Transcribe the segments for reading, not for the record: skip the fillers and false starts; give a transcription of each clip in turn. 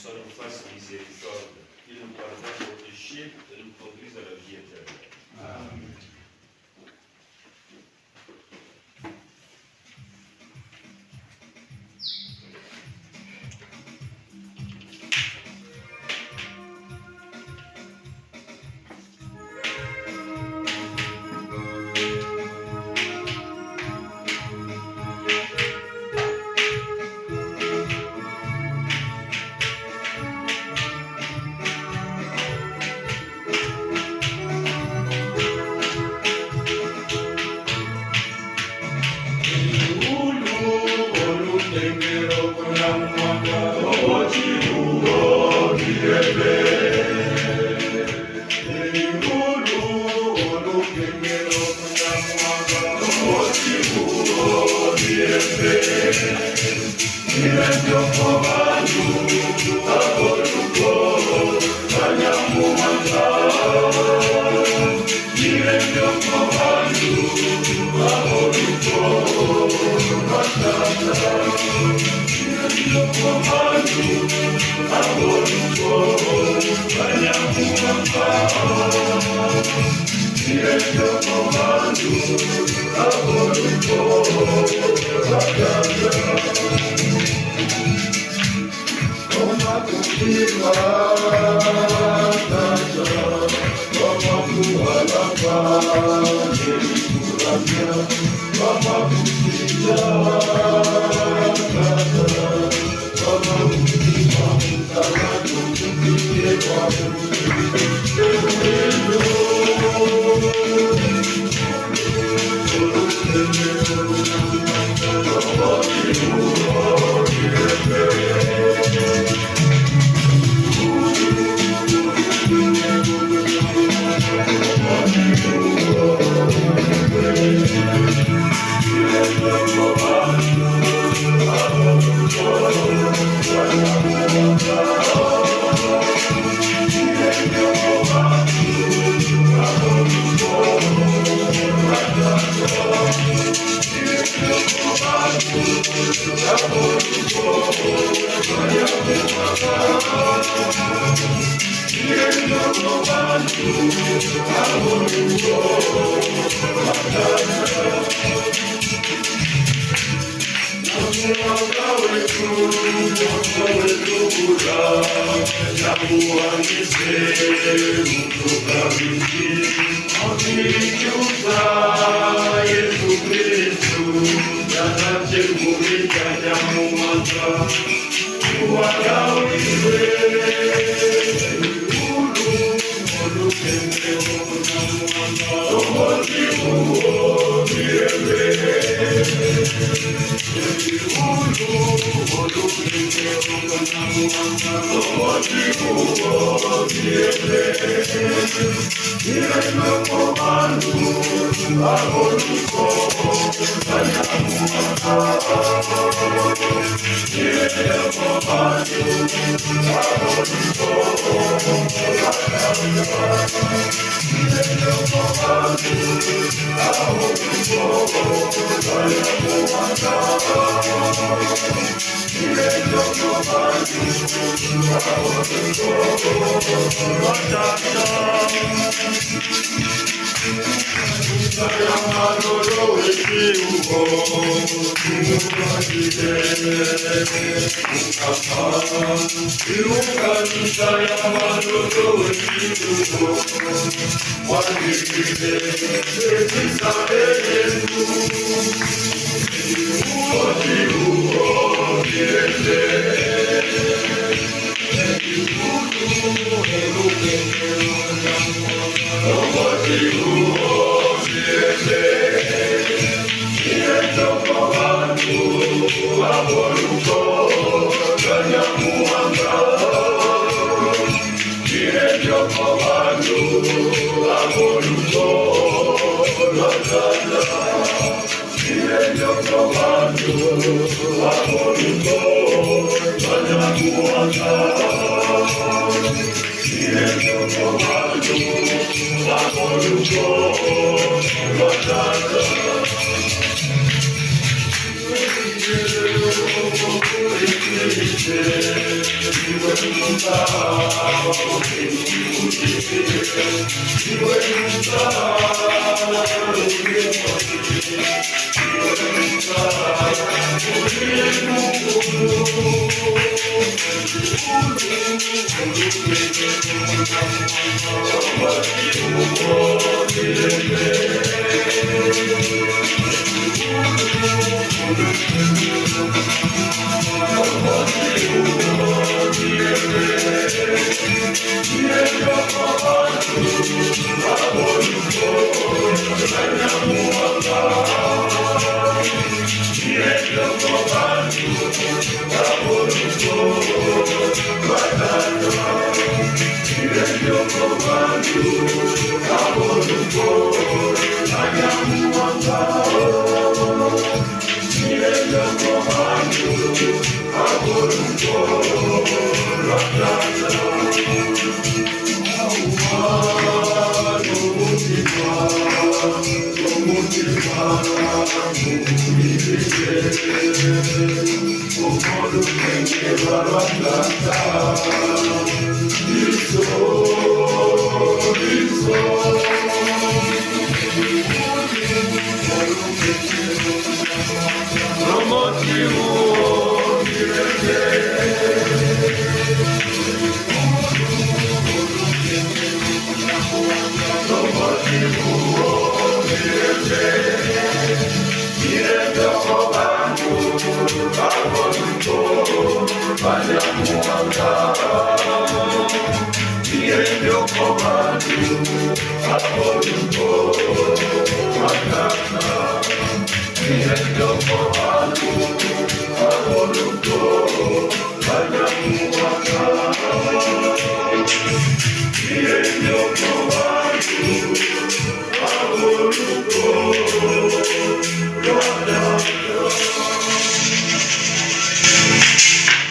soit nous fasse miséricorde, qu'il nous pardonne nos péchés et nous conduise à la vie éternelle. Amen.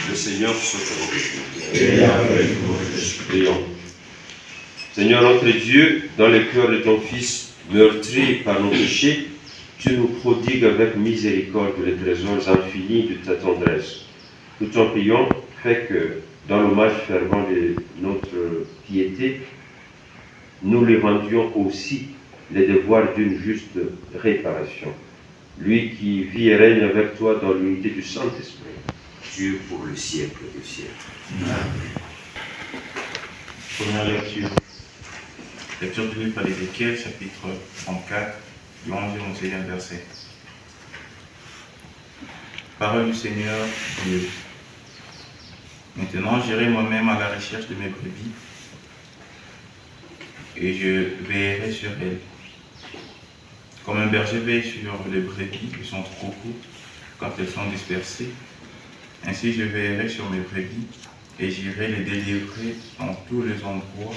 Le Seigneur soit avec vous. Prions. Seigneur notre Dieu, dans le cœur de ton Fils, meurtri par nos péchés, tu nous prodigues avec miséricorde les trésors infinis de ta tendresse. Nous t'en prions, fais que, dans l'hommage fervent de notre piété, nous lui rendions aussi les devoirs d'une juste réparation. Lui qui vit et règne avec toi dans l'unité du Saint-Esprit, Dieu pour le siècle des siècles. Première lecture. Lecture du livre d'Ézéchiel, chapitre 34, du 11e au 16e verset. Parole du Seigneur Dieu. Maintenant, j'irai moi-même à la recherche de mes brebis, et je veillerai sur elles. Comme un berger veille sur les brebis de son troupeau quand elles sont dispersées, ainsi je veillerai sur mes brebis et j'irai les délivrer dans tous les endroits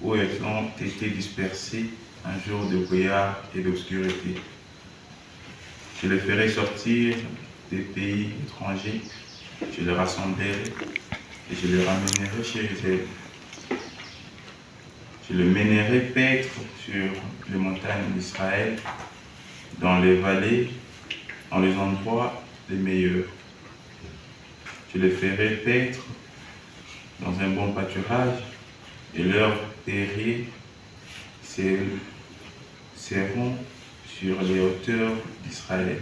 où elles ont été dispersées un jour de brouillard et d'obscurité. Je les ferai sortir des pays étrangers, je les rassemblerai et je les ramènerai chez elles. Je les mènerai paître sur les montagnes d'Israël, dans les vallées, dans les endroits les meilleurs. Je les ferai paître dans un bon pâturage, et leurs terriers seront sur les hauteurs d'Israël.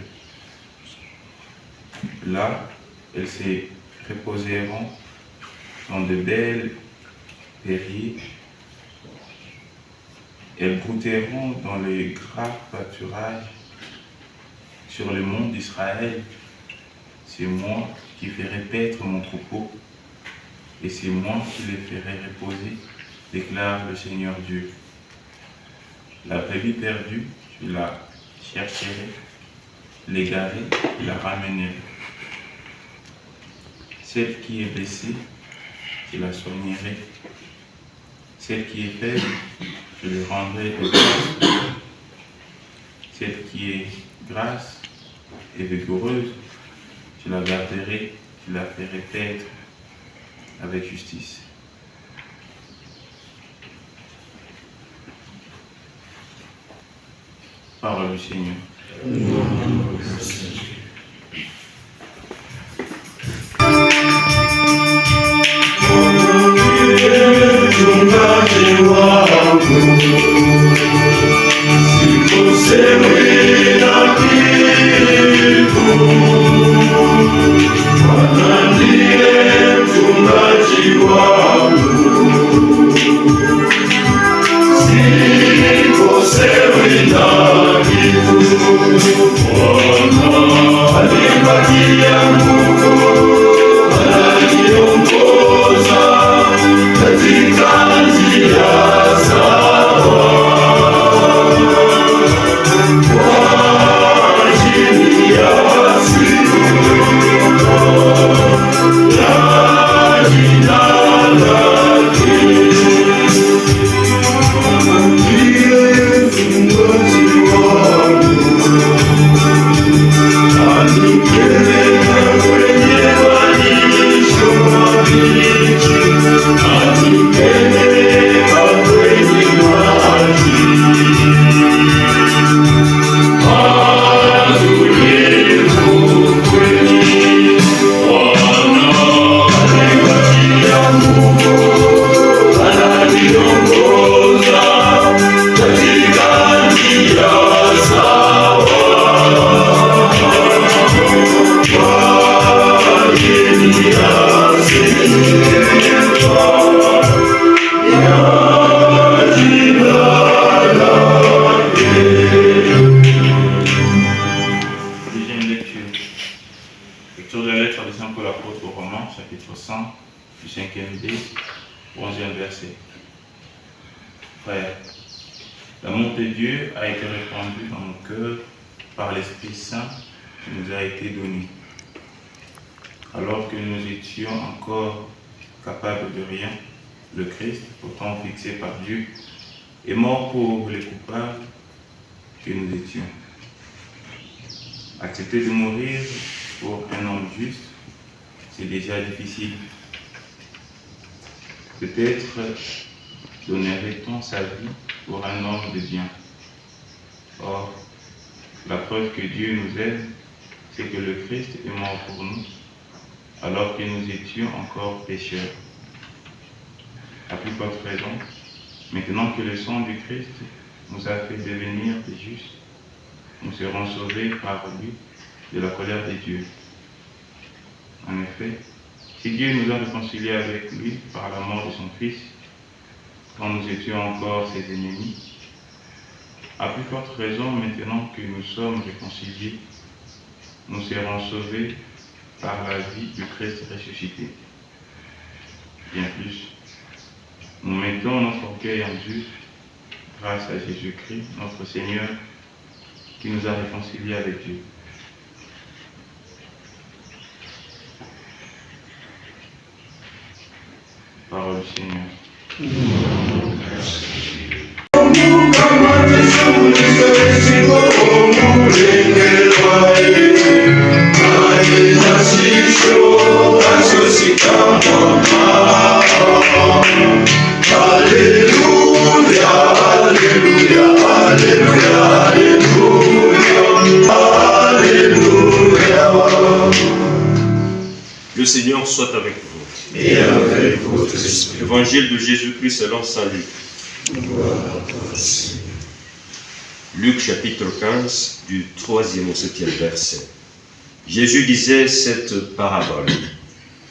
Là, elles se reposeront dans de belles terriers. Elles brouteront dans les gras pâturages sur les monts d'Israël. C'est moi qui ferai paître mon troupeau, et c'est moi qui les ferai reposer, déclare le Seigneur Dieu. La brebis perdue, je la chercherai, l'égarer, je la ramènerai. Celle qui est blessée, je la soignerai. Celle qui est faible, je lui rendrai de grâce. Celle qui est grasse et vigoureuse, je la garderai, je la ferai paître avec justice. Parole du Seigneur. L'amour de Dieu a été répandu dans nos cœurs par l'Esprit Saint qui nous a été donné. Alors que nous étions encore capables de rien, le Christ, pourtant fixé par Dieu, est mort pour les coupables que nous étions. Accepter de mourir pour un homme juste, c'est déjà difficile. Peut-être donnerait-on sa vie pour un homme de bien. Or, la preuve que Dieu nous aime, c'est que le Christ est mort pour nous, alors que nous étions encore pécheurs. À plus forte raison, maintenant que le sang du Christ nous a fait devenir des justes, nous serons sauvés par lui de la colère de Dieu. En effet, si Dieu nous a réconciliés avec lui par la mort de son Fils, quand nous étions encore ses ennemis, à plus forte raison, maintenant que nous sommes réconciliés, nous serons sauvés par la vie du Christ ressuscité. Bien plus, nous mettons notre orgueil en Dieu grâce à Jésus-Christ, notre Seigneur, qui nous a réconciliés avec Dieu. Parole du Seigneur. Le Seigneur soit avec vous. Et avec votre esprit. Évangile de Jésus-Christ selon saint Luc. Luc chapitre 15, du 3e au 7e verset. Jésus disait cette parabole.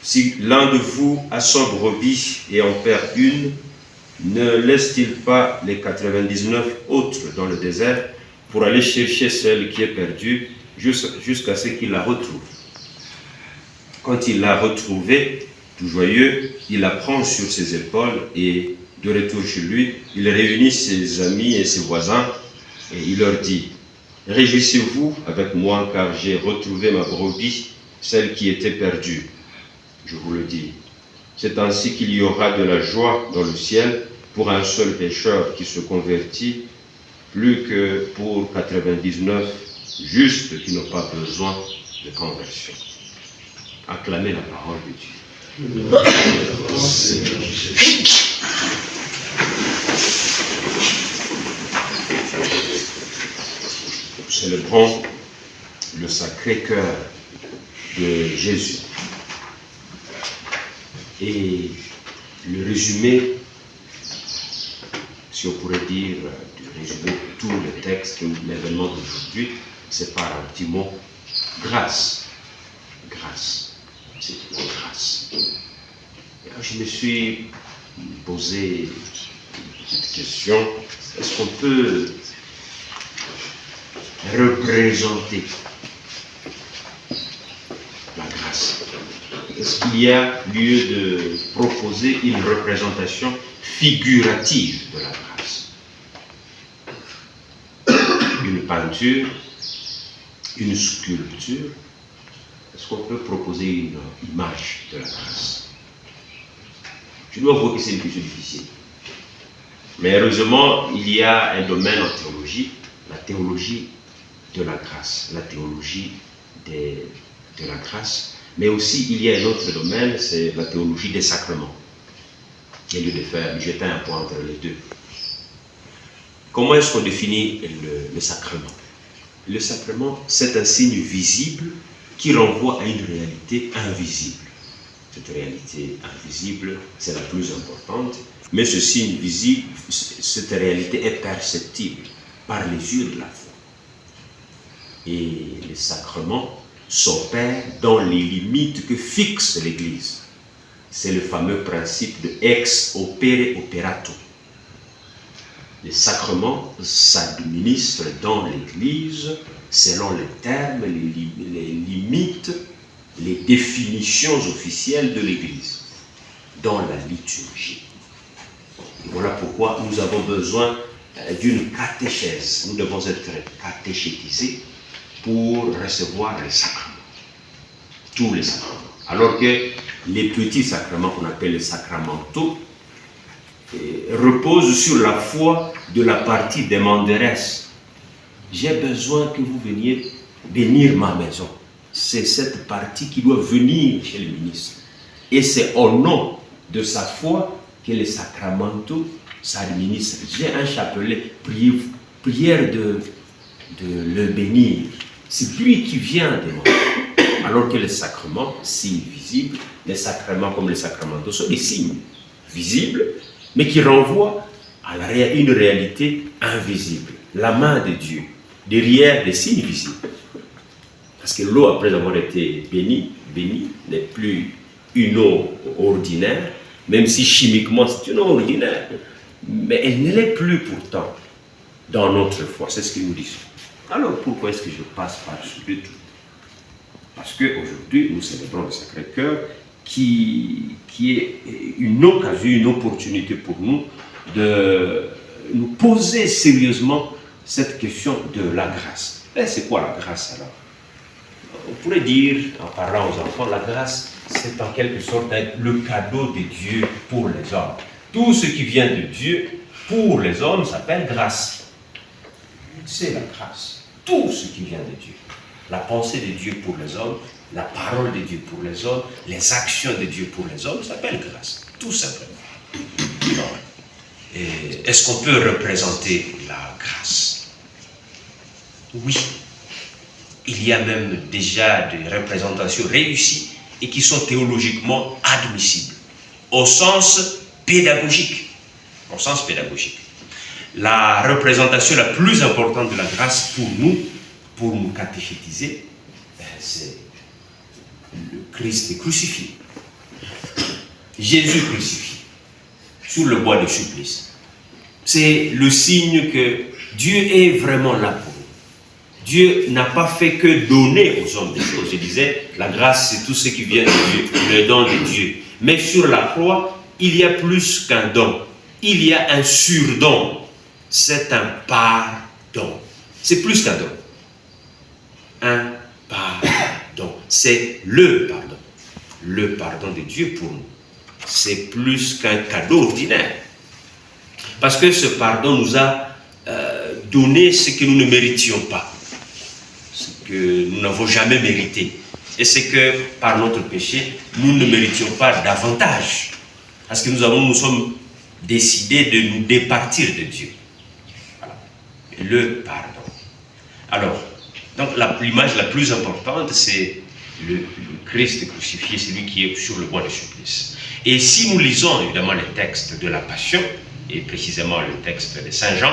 Si l'un de vous a 100 brebis et en perd une, ne laisse-t-il pas les 99 autres dans le désert pour aller chercher celle qui est perdue jusqu'à ce qu'il la retrouve? Quand il l'a retrouvée, tout joyeux, il la prend sur ses épaules et, de retour chez lui, il réunit ses amis et ses voisins et il leur dit: « Réjouissez-vous avec moi car j'ai retrouvé ma brebis, celle qui était perdue. Je vous le dis, c'est ainsi qu'il y aura de la joie dans le ciel pour un seul pécheur qui se convertit, plus que pour 99 justes qui n'ont pas besoin de conversion. » Acclamez la parole de Dieu. Célébrons le Sacré-Cœur de Jésus. Et le résumé, si si on pourrait dire, de résumer tout le texte, l'événement d'aujourd'hui, c'est par un petit mot, grâce. Grâce. C'est la grâce. Et alors, je me suis posé une petite question. Est-ce qu'on peut représenter la grâce? Est-ce qu'il y a lieu de proposer une représentation figurative de la grâce? Une peinture, une sculpture? Est-ce qu'on peut proposer une image de la grâce? Je dois avouer que c'est une question difficile. Mais heureusement, il y a un domaine en théologie, la théologie de la grâce, la théologie de la grâce. Mais aussi, il y a un autre domaine, c'est la théologie des sacrements. Il y a lieu de jeter un point entre les deux. Comment est-ce qu'on définit le sacrement? Le sacrement, c'est un signe visible qui renvoie à une réalité invisible. Cette réalité invisible, c'est la plus importante, mais ce signe visible, cette réalité est perceptible par les yeux de la foi. Et les sacrements s'opèrent dans les limites que fixe l'Église. C'est le fameux principe de ex opere operato. Les sacrements s'administrent dans l'Église selon les termes, les limites, les définitions officielles de l'Église, dans la liturgie. Et voilà pourquoi nous avons besoin d'une catéchèse. Nous devons être catéchétisés pour recevoir les sacrements. Tous les sacrements. Alors que les petits sacrements qu'on appelle les sacramentaux reposent sur la foi de la partie demanderesse. J'ai besoin que vous veniez bénir ma maison. C'est cette partie qui doit venir chez le ministre. Et c'est au nom de sa foi que les sacramentaux s'administrent. J'ai un chapelet, prière de le bénir. C'est lui qui vient demander. Alors que les sacrements, signes visibles, les sacrements comme les sacramentaux sont des signes visibles, mais qui renvoient à une réalité invisible. La main de Dieu, derrière les signes visibles. Parce que l'eau, après avoir été bénie, n'est plus une eau ordinaire, même si chimiquement c'est une eau ordinaire. Mais elle ne l'est plus pourtant dans notre foi. C'est ce que nous disons. Alors pourquoi est-ce que je passe par-dessus tout? Parce qu'aujourd'hui, nous célébrons le Sacré-Cœur qui est une occasion, une opportunité pour nous de nous poser sérieusement cette question de la grâce. Et c'est quoi la grâce alors? On pourrait dire, en parlant aux enfants, la grâce, c'est en quelque sorte le cadeau de Dieu pour les hommes. Tout ce qui vient de Dieu pour les hommes s'appelle grâce. C'est la grâce. Tout ce qui vient de Dieu. La pensée de Dieu pour les hommes, la parole de Dieu pour les hommes, les actions de Dieu pour les hommes s'appelle grâce. Tout simplement. Est-ce qu'on peut représenter la grâce? Oui. Il y a même déjà des représentations réussies et qui sont théologiquement admissibles, au sens pédagogique. Au sens pédagogique. La représentation la plus importante de la grâce pour nous catéchétiser, c'est le Christ crucifié. Jésus crucifié, sur le bois de supplice. C'est le signe que Dieu est vraiment là pour nous. Dieu n'a pas fait que donner aux hommes des choses. Je disais, la grâce, c'est tout ce qui vient de Dieu, le don de Dieu. Mais sur la croix, il y a plus qu'un don. Il y a un surdon. C'est un pardon. C'est plus qu'un don. Un pardon. C'est le pardon. Le pardon de Dieu pour nous. C'est plus qu'un cadeau ordinaire. Parce que ce pardon nous a donné ce que nous ne méritions pas. Ce que nous n'avons jamais mérité. Et c'est que par notre péché, nous ne méritions pas davantage. Parce que nous sommes décidés de nous départir de Dieu. Voilà. Le pardon. Alors, donc l'image la plus importante, c'est le Christ crucifié, celui qui est sur le bois de supplice. Et si nous lisons évidemment les textes de la Passion, et précisément le texte de Saint Jean.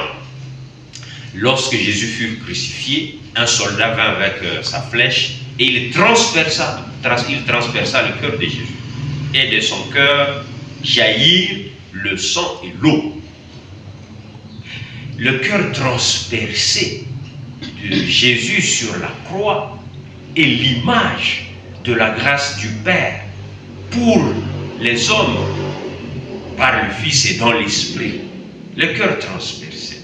Lorsque Jésus fut crucifié, un soldat vint avec sa flèche et il transperça le cœur de Jésus. Et de son cœur jaillirent le sang et l'eau. Le cœur transpercé de Jésus sur la croix est l'image de la grâce du Père pour les hommes par le Fils et dans l'Esprit. Le cœur transpercé.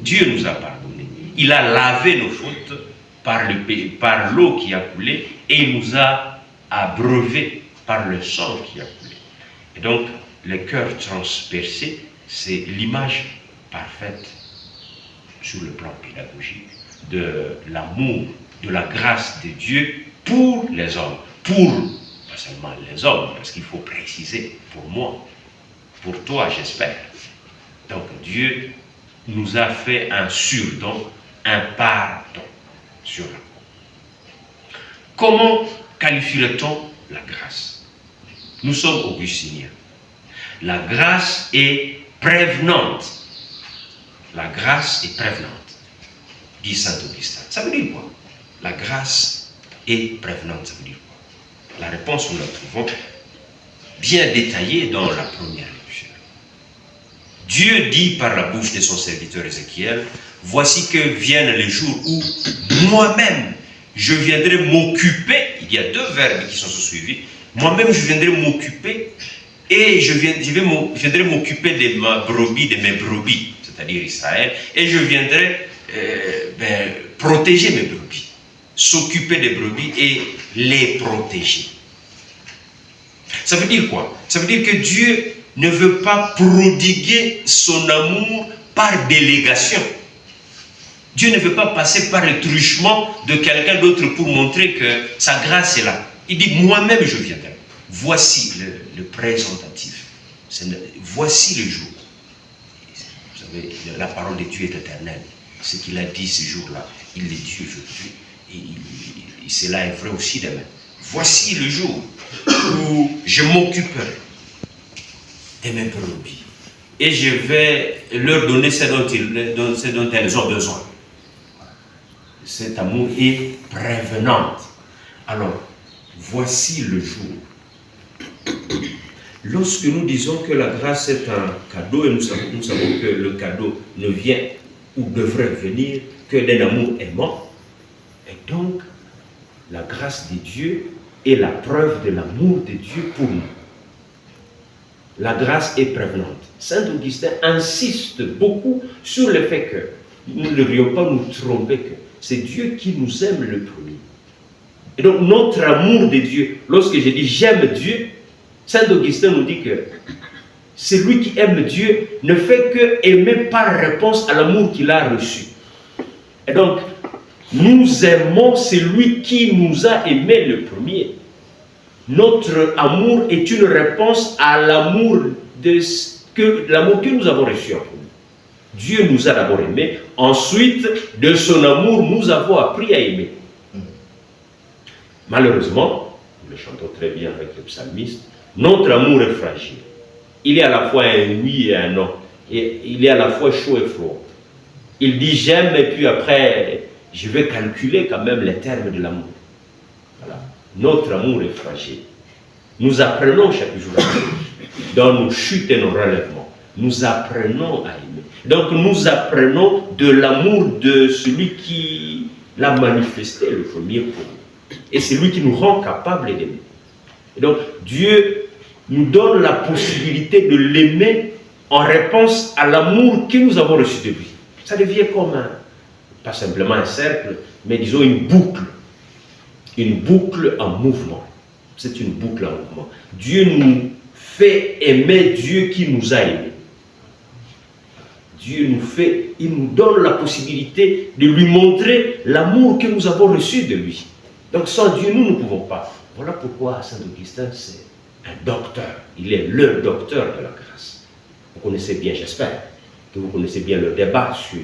Dieu nous a pardonné. Il a lavé nos fautes par l'eau qui a coulé et il nous a abreuvés par le sang qui a coulé. Et donc, le cœur transpercé, c'est l'image parfaite sur le plan pédagogique de l'amour, de la grâce de Dieu pour les hommes. Pour, pas seulement les hommes, parce qu'il faut préciser, pour moi, pour toi, j'espère. Donc, Dieu nous a fait un surdon, un pardon sur la croix. Comment qualifierait-on la grâce? Nous sommes augustiniens. La grâce est prévenante. La grâce est prévenante, dit saint Augustin. Ça veut dire quoi? La grâce est prévenante, ça veut dire quoi? La réponse, nous la trouvons bien détaillée dans la première lecture. Dieu dit par la bouche de son serviteur Ézéchiel, « Voici que viennent les jours où moi-même je viendrai m'occuper », il y a deux verbes qui sont suivis, « moi-même je viendrai m'occuper et je viendrai m'occuper de ma brebis, de mes brebis, c'est-à-dire Israël, et je viendrai protéger mes brebis, s'occuper des brebis et les protéger. » Ça veut dire quoi? Ça veut dire que Dieu ne veut pas prodiguer son amour par délégation. Dieu ne veut pas passer par le truchement de quelqu'un d'autre pour montrer que sa grâce est là. Il dit, moi-même je viendrai. Voici le présentatif. Voici le jour. Vous savez, la parole de Dieu est éternelle. Ce qu'il a dit ce jour-là, il le dit aujourd'hui. Et cela est vrai aussi demain. Voici le jour où je m'occuperai de mes brebis. Et je vais leur donner ce dont elles ont besoin. Cet amour est prévenant. Alors, voici le jour. Lorsque nous disons que la grâce est un cadeau, et nous savons que le cadeau ne vient ou devrait venir que d'un amour aimant, et donc la grâce de Dieu est la preuve de l'amour de Dieu pour nous. La grâce est prévenante. Saint Augustin insiste beaucoup sur le fait que nous ne devrions pas nous tromper, que c'est Dieu qui nous aime le premier. Et donc notre amour de Dieu, lorsque je dis j'aime Dieu, Saint Augustin nous dit que celui qui aime Dieu ne fait que aimer par réponse à l'amour qu'il a reçu. Et donc, nous aimons celui qui nous a aimé le premier. Notre amour est une réponse à l'amour que nous avons reçu en premier. Dieu nous a d'abord aimés, ensuite, de son amour, nous avons appris à aimer. Malheureusement, nous le chantons très bien avec le psalmiste, notre amour est fragile. Il est à la fois un oui et un non. Et il est à la fois chaud et froid. Il dit j'aime et puis après, je vais calculer quand même les termes de l'amour. Voilà. Notre amour est fragile. Nous apprenons chaque jour dans nos chutes et nos relèvements. Nous apprenons à aimer. Donc nous apprenons de l'amour de celui qui l'a manifesté le premier pour nous. Et c'est lui qui nous rend capables d'aimer. Et donc Dieu nous donne la possibilité de l'aimer en réponse à l'amour que nous avons reçu de lui. Ça devient comme pas simplement un cercle, mais disons une boucle. Une boucle en mouvement. C'est une boucle en mouvement. Dieu nous fait aimer Dieu qui nous a aimés. Il nous donne la possibilité de lui montrer l'amour que nous avons reçu de lui. Donc sans Dieu, nous ne pouvons pas. Voilà pourquoi Saint Augustin, c'est un docteur. Il est le docteur de la grâce. Vous connaissez bien, j'espère, que vous connaissez bien le débat sur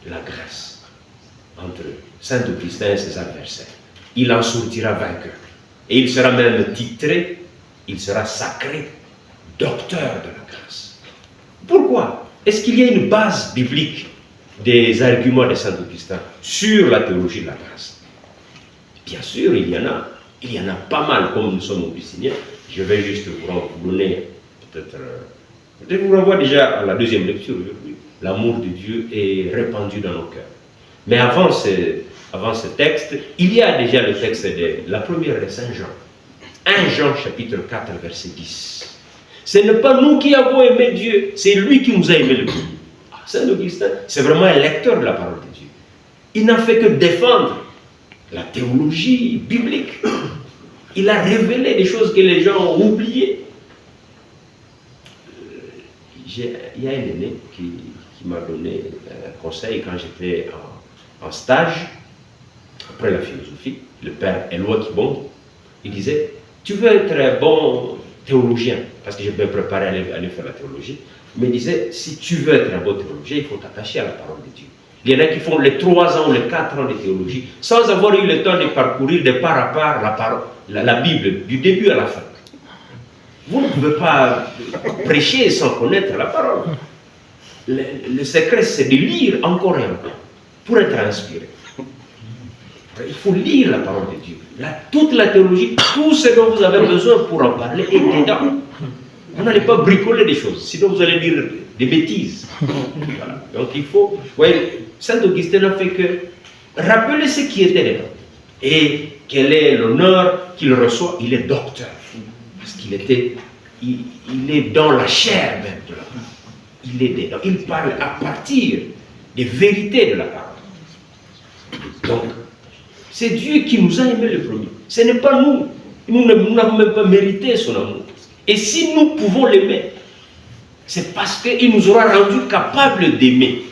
la grâce entre Saint Augustin et ses adversaires. Il en sortira vainqueur. Et il sera même titré, il sera sacré docteur de la grâce. Pourquoi? Est-ce qu'il y a une base biblique des arguments de Saint Augustin sur la théologie de la grâce? Bien sûr, il y en a. Il y en a pas mal, comme nous sommes augustiniens. Je vais juste vous donner, peut-être, je vous renvoie déjà à la deuxième lecture aujourd'hui. L'amour de Dieu est répandu dans nos cœurs. Mais avant ce texte, il y a déjà le texte de la première de Saint Jean. 1 Jean chapitre 4, verset 10. Ce n'est pas nous qui avons aimé Dieu, c'est lui qui nous a aimé le premier. Saint Augustin, c'est vraiment un lecteur de la parole de Dieu. Il n'a fait que défendre la théologie biblique. Il a révélé des choses que les gens ont oubliées. Il y a un aîné qui m'a donné un conseil quand j'étais en stage, après la philosophie, le père Éloi Kibon. Il disait, tu veux être un bon théologien, parce que j'ai bien préparé à aller faire la théologie, mais il disait, si tu veux être un bon théologien, il faut t'attacher à la parole de Dieu. Il y en a qui font les 3 ans ou les 4 ans de théologie sans avoir eu le temps de parcourir de part à part la Bible, du début à la fin. Vous ne pouvez pas prêcher sans connaître la parole. Le secret, c'est de lire encore et encore pour être inspiré. Il faut lire la parole de Dieu. Toute la théologie, tout ce dont vous avez besoin pour en parler est dedans. Vous n'allez pas bricoler des choses, sinon vous allez dire des bêtises. Voilà. Donc il faut... Vous voyez, Saint Augustin n'a fait que rappeler ce qui était dedans. Et quel est l'honneur qu'il reçoit? Il est docteur. Parce qu'il était... Il est dans la chair même de la parole. Il est dedans. Il parle à partir des vérités de la parole. Donc, c'est Dieu qui nous a aimés le premier. Ce n'est pas nous. Nous n'avons même pas mérité son amour. Et si nous pouvons l'aimer, c'est parce qu'il nous aura rendus capables d'aimer.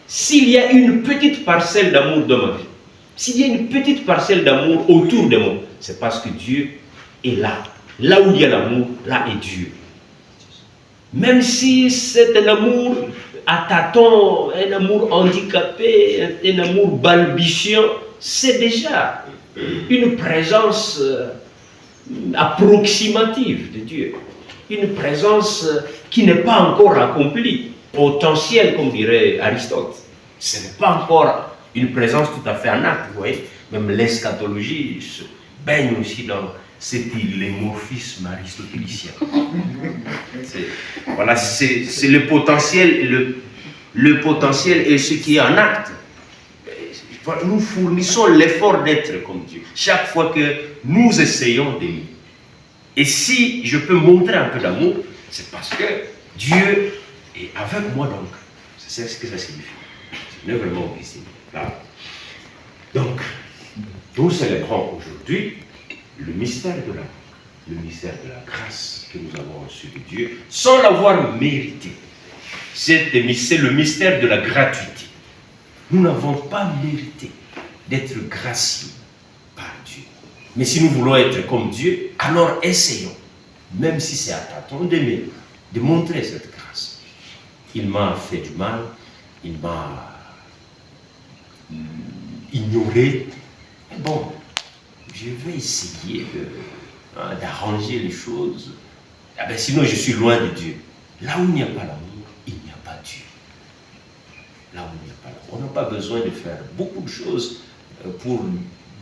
S'il y a une petite parcelle d'amour dans ma vie, s'il y a une petite parcelle d'amour autour de moi, c'est parce que Dieu est là. Là où il y a l'amour, là est Dieu. Même si c'est un amour à tâtons, un amour handicapé, un amour balbutiant, c'est déjà une présence approximative de Dieu. Une présence qui n'est pas encore accomplie, potentielle, comme dirait Aristote. Ce n'est pas encore une présence tout à fait en acte, vous voyez. Même l'eschatologie se baigne aussi dans cet illémorphisme aristotélicien. Voilà, c'est le potentiel, le potentiel et ce qui est en acte. Nous fournissons l'effort d'être comme Dieu chaque fois que nous essayons d'aimer. Et si je peux montrer un peu d'amour, c'est parce que Dieu est avec moi, donc. C'est ce que ça signifie. C'est vraiment visible. Donc, nous célébrons aujourd'hui le mystère de la grâce que nous avons reçu de Dieu sans l'avoir mérité. C'est le mystère de la gratuité. Nous n'avons pas mérité d'être graciés par Dieu. Mais si nous voulons être comme Dieu, alors essayons, même si c'est à tâtons, d'aimer, de montrer cette grâce. Il m'a fait du mal, il m'a ignoré. Mais bon, je vais essayer d'arranger les choses. Sinon, je suis loin de Dieu. Là où il n'y a pas l'amour, il n'y a pas Dieu. Là où il n'y a pas l'amour. On n'a pas besoin de faire beaucoup de choses pour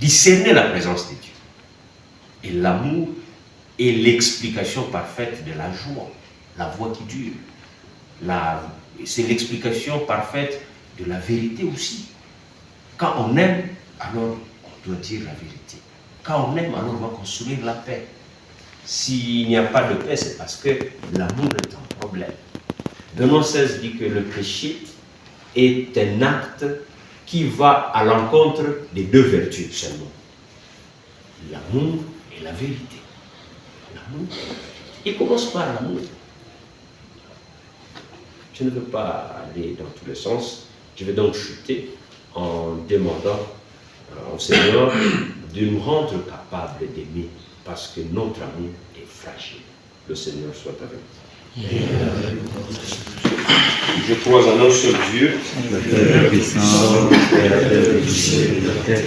discerner la présence de Dieu. Et l'amour est l'explication parfaite de la joie, la voie qui dure. C'est l'explication parfaite de la vérité aussi. Quand on aime, alors on doit dire la vérité. Quand on aime, alors on va construire la paix. S'il n'y a pas de paix, c'est parce que l'amour est un problème. Benoît XVI dit que le péché est un acte qui va à l'encontre des 2 vertus seulement. L'amour et la vérité. L'amour, il commence par l'amour. Je ne veux pas aller dans tous les sens. Je vais donc chuter en demandant au Seigneur de nous rendre capables d'aimer parce que notre amour est fragile. Le Seigneur soit avec nous. Je crois en un seul Dieu, le Père puissant, Créateur du ciel et de la terre,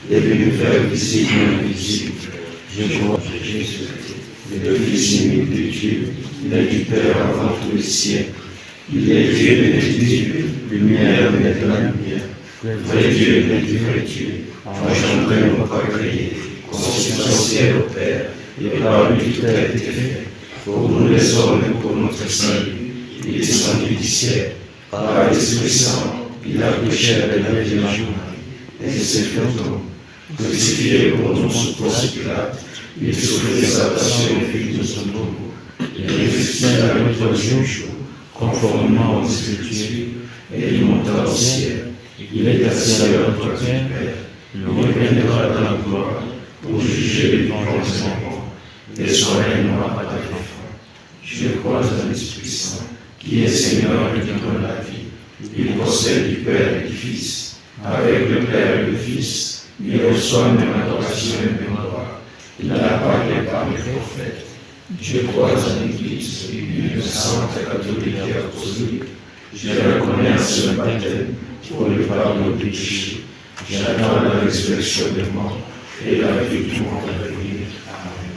et de l'univers visible et invisible. Je crois que Jésus, le Fils unique de Dieu, né du Père avant tous les siècles. Il est Dieu de Dieu, lumière de la lumière, vrai Dieu de vrai Dieu, engendré non pas créé, consubstantiel au Père, et par lui tout a été fait. Pour nous les hommes et pour notre salut, il est descendu du ciel, par l'Esprit Saint, il a péché à la Vierge Marie, et s'est fait homme, crucifié pour nous sous Ponce Pilate, il souffrit sa passion et fut de son mort, il est ressuscité à la troisième jour, conformément aux Écritures, et il monta au ciel, il est assis à la droite du Père, il reviendra dans la gloire, pour juger les vivants et les morts, et son règne n'aura pas de fin. Je crois en l'Esprit Saint, qui est Seigneur et qui donne la vie. Il procède du Père et du Fils, avec le Père et le Fils, il reçoit même adoration et même gloire. Il a parlé par les prophètes. Je crois en l'Église, une sainte catholique et apostolique. Je reconnais un seul baptême pour le pardon des péchés. J'attends la résurrection des morts et la vie du monde à venir. Amen.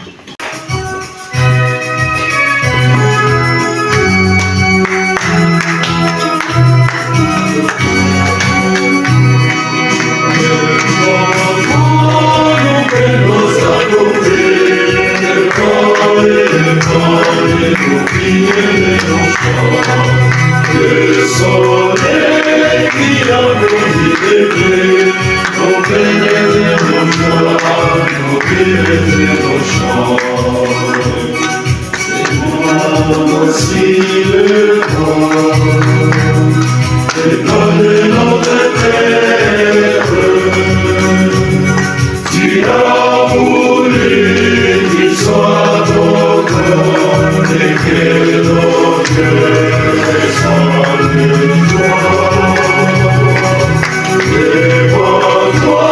Le soleil qui a brillé nos pénètres nos joies, nos pénètres nos chants. C'est moi aussi le vent, c'est donne notre terre. Tu as voulu qu'il soit ton corps et que nos cœurs ressemblent de toi. Devant toi,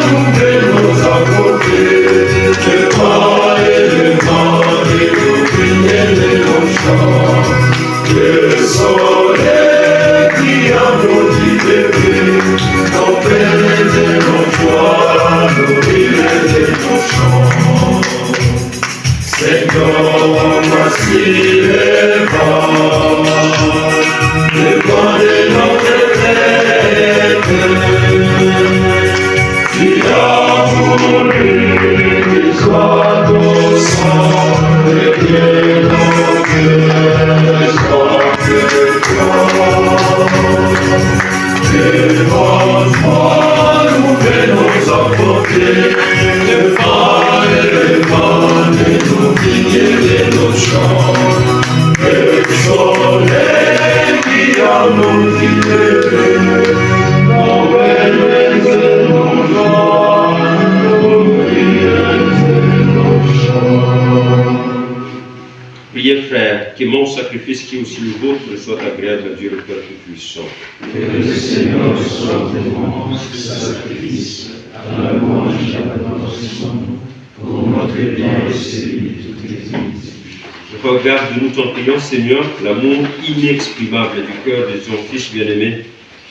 nous venons apporter le vent et le vent et nos prières et nos chants. Le soleil qui a motivé nos peines et nos joies, nos prières et nos chants. Seigneur, voici le vent de notre fête. Tu as voulu qu'il soit ton sang et que nos cœurs soient de toi. Devant toi, nous venons apporter le vent et le vent de nos vignes et de nos champs. Le soleil qui a motivé nos peines et nos joies, nos prières et nos chants. Priez, frères, que mon sacrifice qui est aussi le vôtre soit agréable à Dieu le Père Tout-Puissant. Que le Seigneur soit témoin de ce sacrifice, à la louange et à l'adoration, pour notre bien et celui de toutes les églises. Regarde-nous, t'en prions, Seigneur, l'amour inexprimable du cœur de ton Fils bien-aimé,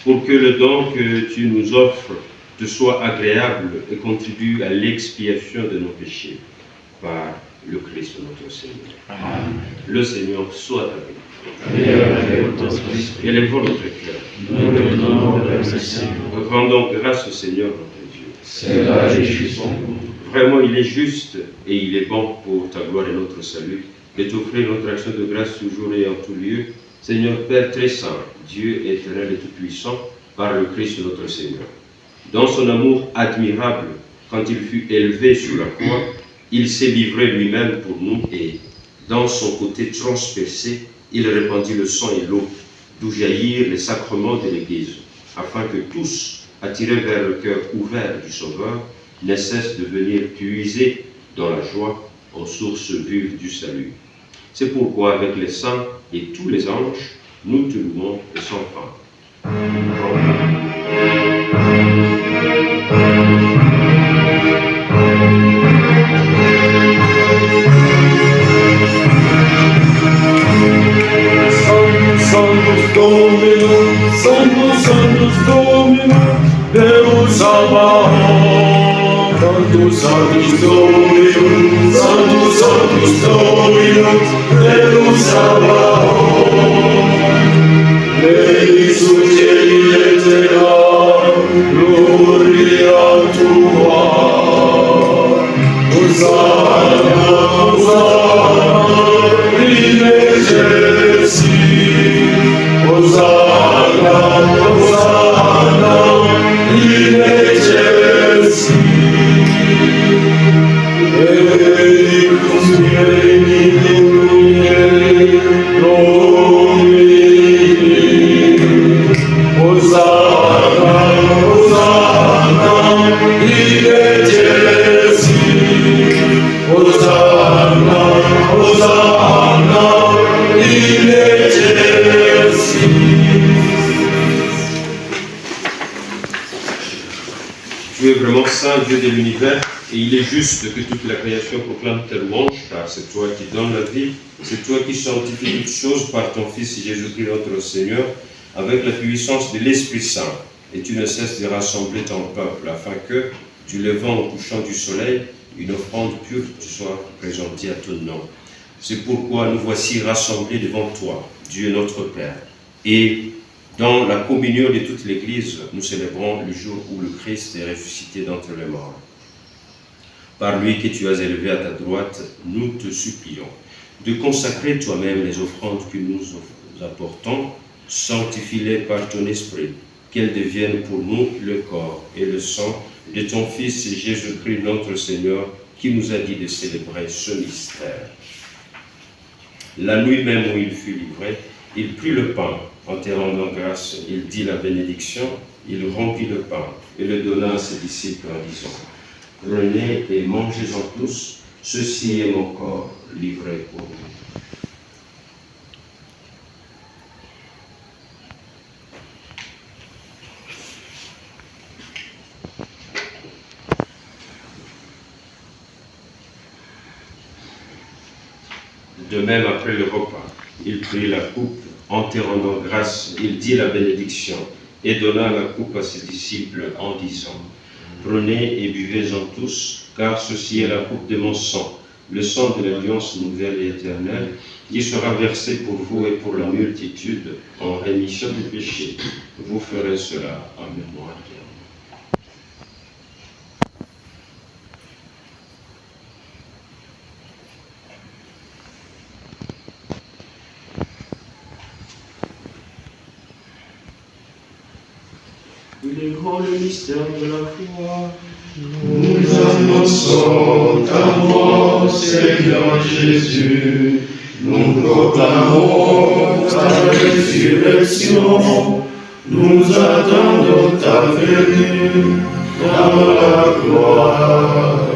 pour que le don que tu nous offres te soit agréable et contribue à l'expiation de nos péchés. Par le Christ notre Seigneur. Amen. Le Seigneur soit avec nous. Élevons notre cœur. Nous le donnons vers le Seigneur. Rendons grâce au Seigneur notre Dieu. C'est là et juste. Vraiment, il est juste et il est bon pour ta gloire et notre salut de t'offrir notre action de grâce toujours et en tout lieu. Seigneur Père très saint, Dieu éternel et tout-puissant, par le Christ notre Seigneur. Dans son amour admirable, quand il fut élevé sur la croix, il s'est livré lui-même pour nous et, dans son côté transpercé, il répandit le sang et l'eau, d'où jaillirent les sacrements de l'Église, afin que tous, attirés vers le cœur ouvert du Sauveur, ne cessent de venir puiser dans la joie aux sources vives du salut. C'est pourquoi, avec les saints et tous les anges, nous te louons et sans fin. Sanctus Dominus, Sanctus Dominus, Deus Sabaoth, Sanctus Dominus, Sanctus, Sanctus Dominus, Deus Sabaoth. Benedictus Dei letera, gloria tua. Hosanna, Hosanna, in excelsis. Hosanna, Hosanna, in excelsis. Benedictus Domini. Hosanna, Hosanna, in excelsis. Hosanna, Hosanna, in excelsis. Tu es vraiment saint, Dieu de l'univers, et il est juste que toute la création proclame ta louange, car c'est toi qui donnes la vie, c'est toi qui sanctifies toutes choses par ton Fils Jésus-Christ notre Seigneur, avec la puissance de l'Esprit Saint. Et tu ne cesses de rassembler ton peuple, afin que, du levant au couchant du soleil, une offrande pure te soit présentée à ton nom. C'est pourquoi nous voici rassemblés devant toi, Dieu notre Père, et dans la communion de toute l'Église, nous célébrons le jour où le Christ est ressuscité d'entre les morts. Par lui que tu as élevé à ta droite, nous te supplions de consacrer toi-même les offrandes que nous apportons, sanctifie-les par ton esprit, qu'elles deviennent pour nous le corps et le sang de ton Fils Jésus-Christ notre Seigneur, qui nous a dit de célébrer ce mystère. La nuit même où il fut livré, il prit le pain, en te rendant grâce, il dit la bénédiction, il rompit le pain et le donna à ses disciples en disant: prenez et mangez-en tous, ceci est mon corps livré pour vous. De même, après le repas, il prit la coupe, en te rendant grâce, il dit la bénédiction, et donna la coupe à ses disciples en disant: prenez et buvez-en tous, car ceci est la coupe de mon sang, le sang de l'alliance nouvelle et éternelle, qui sera versé pour vous et pour la multitude en rémission des péchés. Vous ferez cela en mémoire de moi. Il est grand le mystère de la foi. Nous annonçons ta mort, Seigneur Jésus. Nous proclamons ta résurrection. Nous attendons ta venue dans la gloire.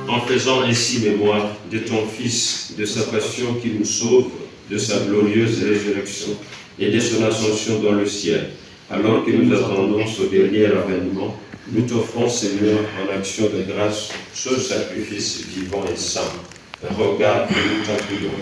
En faisant ainsi mémoire de ton Fils, de sa passion qui nous sauve, de sa glorieuse résurrection et de son ascension dans le ciel, alors que nous attendons ce dernier avènement, nous t'offrons, Seigneur, en action de grâce, ce sacrifice vivant et saint. Regarde, nous t'en prions,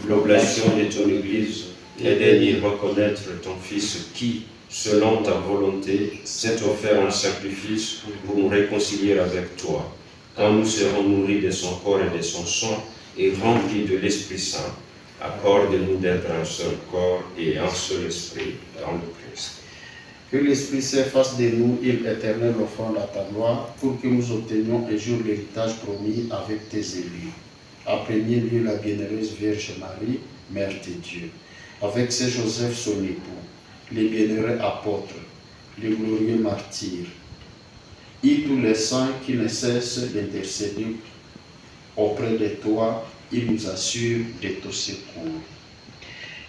l'oblation de ton Église, et daigne reconnaître ton Fils qui, selon ta volonté, s'est offert en sacrifice pour nous réconcilier avec toi. Quand nous serons nourris de son corps et de son sang, et remplis de l'Esprit Saint, accorde-nous d'être un seul corps et un seul esprit dans le Christ. Que l'Esprit Saint fasse de nous une éternelle offrande à ta gloire, pour que nous obtenions un jour l'héritage promis avec tes élus. En premier lieu, la bienheureuse Vierge Marie, Mère de Dieu, avec Saint Joseph son époux, les bienheureux apôtres, les glorieux martyrs, et tous les saints qui ne cessent d'intercéder auprès de toi, ils nous assurent de ton secours.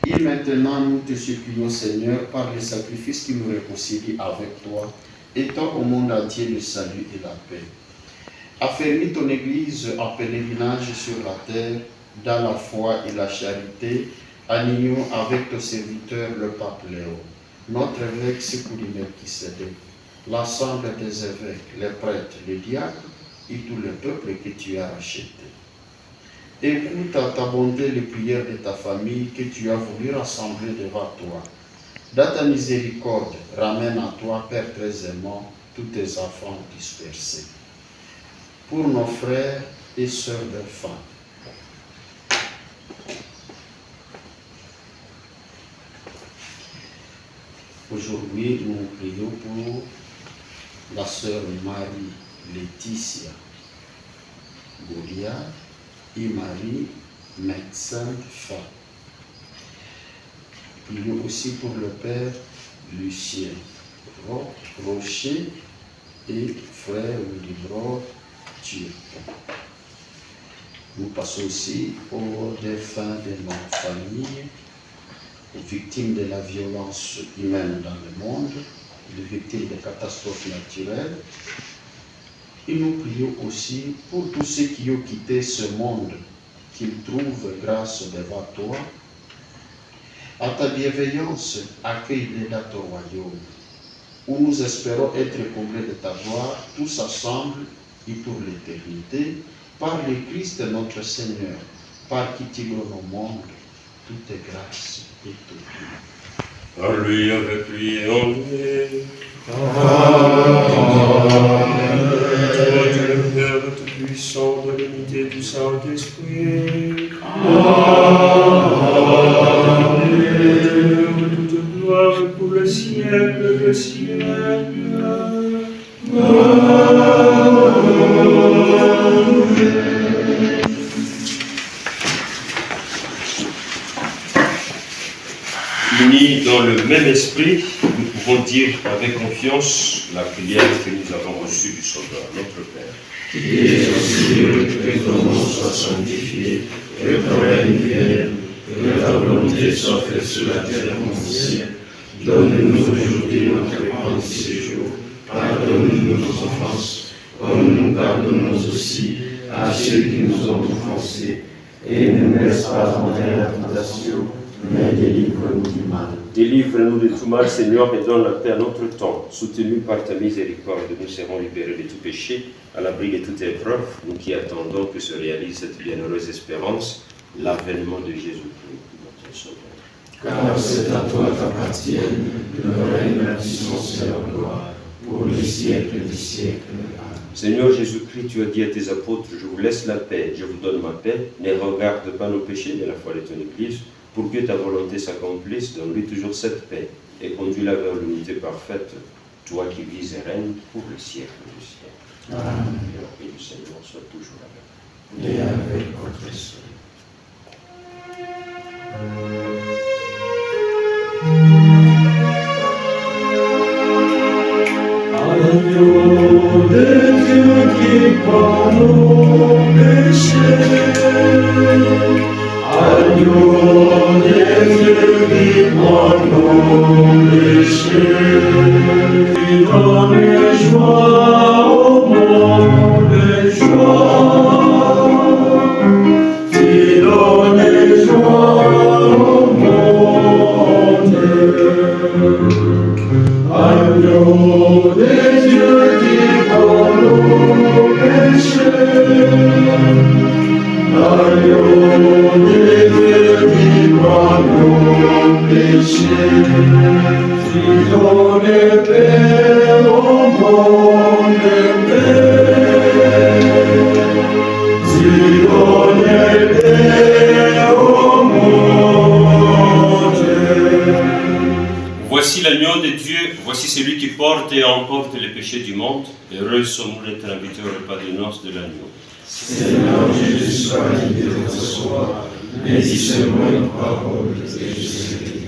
Et maintenant, nous te supplions, Seigneur, par le sacrifice qui nous réconcilie avec toi, étends au monde entier le salut et la paix. Affermis ton Église en pèlerinage sur la terre, dans la foi et la charité, en union avec ton serviteur, le pape Léon, notre évêque Sécouline Melchisédek, l'ensemble des évêques, les prêtres, les diacres et tout le peuple que tu as racheté. Écoute à ta bonté les prières de ta famille que tu as voulu rassembler devant toi. Dans ta miséricorde, ramène à toi, Père très aimant, tous tes enfants dispersés. pour nos frères et sœurs défunts. Aujourd'hui, nous prions pour la sœur Marie-Laetitia Goliath et Marie, médecin femme. Prions aussi pour le père Lucien Rocher et frère Willibrod Turc. Nous passons aussi aux défunts de nos familles, aux victimes de la violence humaine dans le monde, aux victimes de catastrophes naturelles. Et nous prions aussi pour tous ceux qui ont quitté ce monde, qu'ils trouvent grâce devant toi. À ta bienveillance, accueille-les dans ton royaume, où nous espérons être comblés de ta gloire, tous ensemble et pour l'éternité, par le Christ notre Seigneur, par qui tu donnes au monde toute grâce et tout bien. Par lui, avec lui et en lui. Toi, Dieu le Père Tout-Puissant, de l'unité du Saint-Esprit. Toute gloire pour le siècle des siècles. Unis dans le même esprit, nous pouvons dire avec confiance la prière que nous avons reçue du Sauveur, notre Père. Qui es aux cieux, que ton nom soit sanctifié, que ton règne vienne, que ta volonté soit faite sur la terre comme au ciel. Donne-nous aujourd'hui notre pain de ce jour. Pardonne-nous nos offenses, comme nous pardonnons aussi à ceux qui nous ont offensés. Et ne nous laisse pas entrer la tentation, mais délivre-nous du mal. Délivre-nous de tout mal, Seigneur, et donne la paix à notre temps. Soutenus par ta miséricorde, nous serons libérés de tout péché, à l'abri de toute épreuve, nous qui attendons que se réalise cette bienheureuse espérance, l'avènement de Jésus-Christ, notre Sauveur. Car c'est à toi qu'appartiennent le règne, la puissance et la gloire, pour les siècles des siècles. Amen. Seigneur Jésus-Christ, tu as dit à tes apôtres, je vous laisse la paix, je vous donne ma paix, ne regarde pas nos péchés, mais la foi de ton Église, pour que ta volonté s'accomplisse, donne-lui toujours cette paix, et conduis-la vers l'unité parfaite, toi qui vis et règnes pour le siècle du siècle. Amen. Que la paix du Seigneur soit toujours avec nous. Et avec votre esprit. Agneau de Dieu qui prend nos péchés, agneau de Dieu qui prend nos péchés, qui donne joie au monde, joie, qui donne joie au monde. Agneau de Dieu qui prend nos péchés, agneau de Dieu qui prend nos péchés, qui donne paix au monde, paix, qui donne paix au monde. Voici l'agneau de Dieu, voici celui qui porte et emporte les péchés du monde. Heureux sommes-nous d'être invités au repas de noces de l'agneau. Seigneur, je ne suis pas digne de recevoir, mais dis seulement une parole et je serai guéri.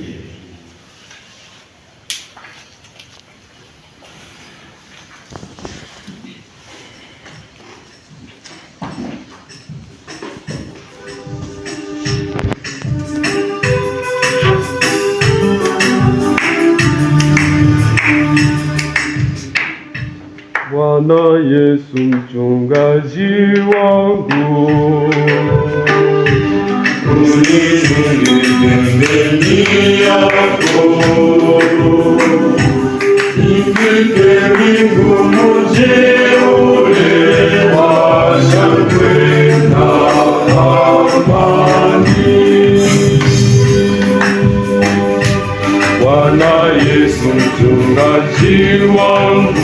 Bwana Yesu mchungaji wangu, Unichunge pembeni yako, nifike mbinguni jeure wa shangwe na amani. Bwana Yesu mchungaji wangu.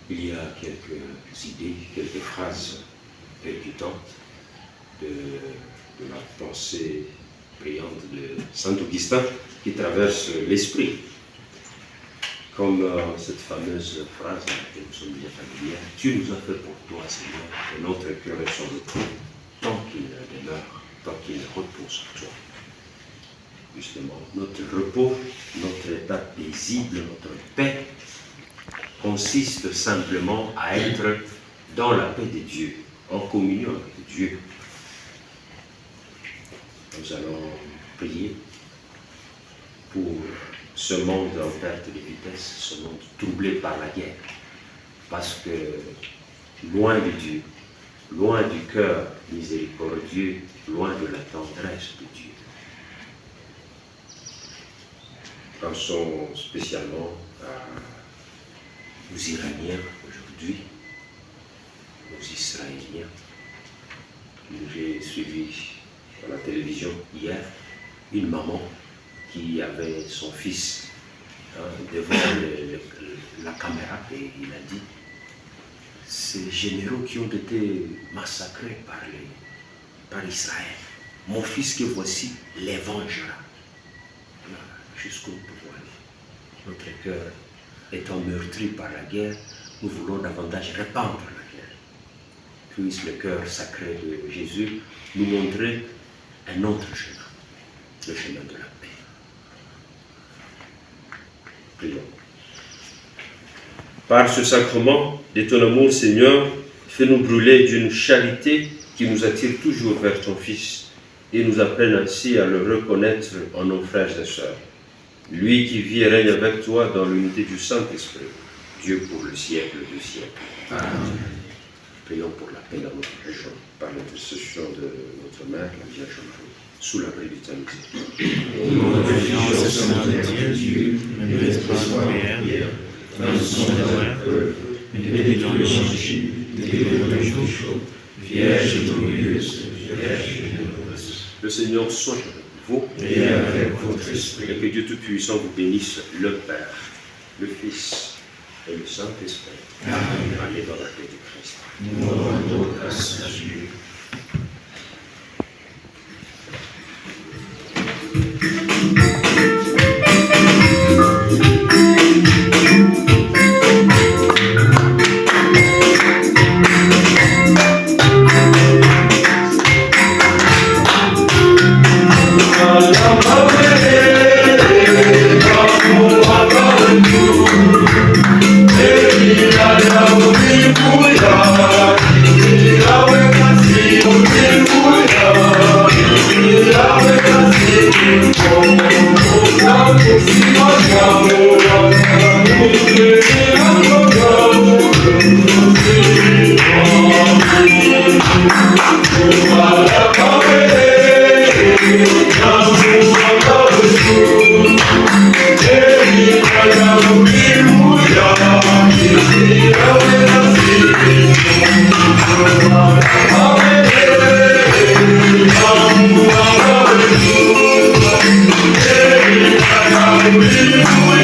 Il y a quelques idées, quelques phrases percutantes de la pensée brillante de Saint Augustin qui traverse l'esprit. Comme cette fameuse phrase à laquelle nous sommes bien familiers, « Tu nous as fait pour toi, Seigneur, et notre cœur est sur le trône, tant qu'il demeure, tant qu'il repose en toi. » Justement, notre repos, notre état paisible, notre paix, consiste simplement à être dans la paix de Dieu, en communion avec Dieu. Nous allons prier pour ce monde en perte de vitesse, ce monde troublé par la guerre. Parce que loin de Dieu, loin du cœur miséricordieux, loin de la tendresse de Dieu. Pensons spécialement aux Iraniens aujourd'hui, aux Israéliens. J'ai suivi à la télévision hier une maman qui avait son fils devant la caméra et il a dit « Ces généraux qui ont été massacrés par Israël, mon fils que voici les vengera. » Jusqu'où nous pouvons aller. Notre cœur étant meurtri par la guerre, nous voulons davantage répandre la guerre. Puisse le cœur sacré de Jésus nous montrer un autre chemin, le chemin de la paix. Prions. Par ce sacrement de ton amour, Seigneur, fais-nous brûler d'une charité qui nous attire toujours vers ton Fils et nous appelle ainsi à le reconnaître en nos frères et sœurs. Lui qui vit et règne avec toi dans l'unité du Saint-Esprit, Dieu pour le siècle des siècles. Amen. Prions pour la paix dans notre région, par l'intercession de notre Mère, la Vierge Marie, sous la bénédiction. Dieu, ne laisse pas nos prières, dans son demeure, mais dans le changement, délivre-nous du chaud, Vierge glorieuse, Vierge généreuse. Le Seigneur soit avec vous et avec votre esprit. Et que Dieu Tout-Puissant vous bénisse, le Père, le Fils et le Saint-Esprit. Amen. Allez dans la paix du Christ. Nous rendons grâce à Dieu. Hallelujah.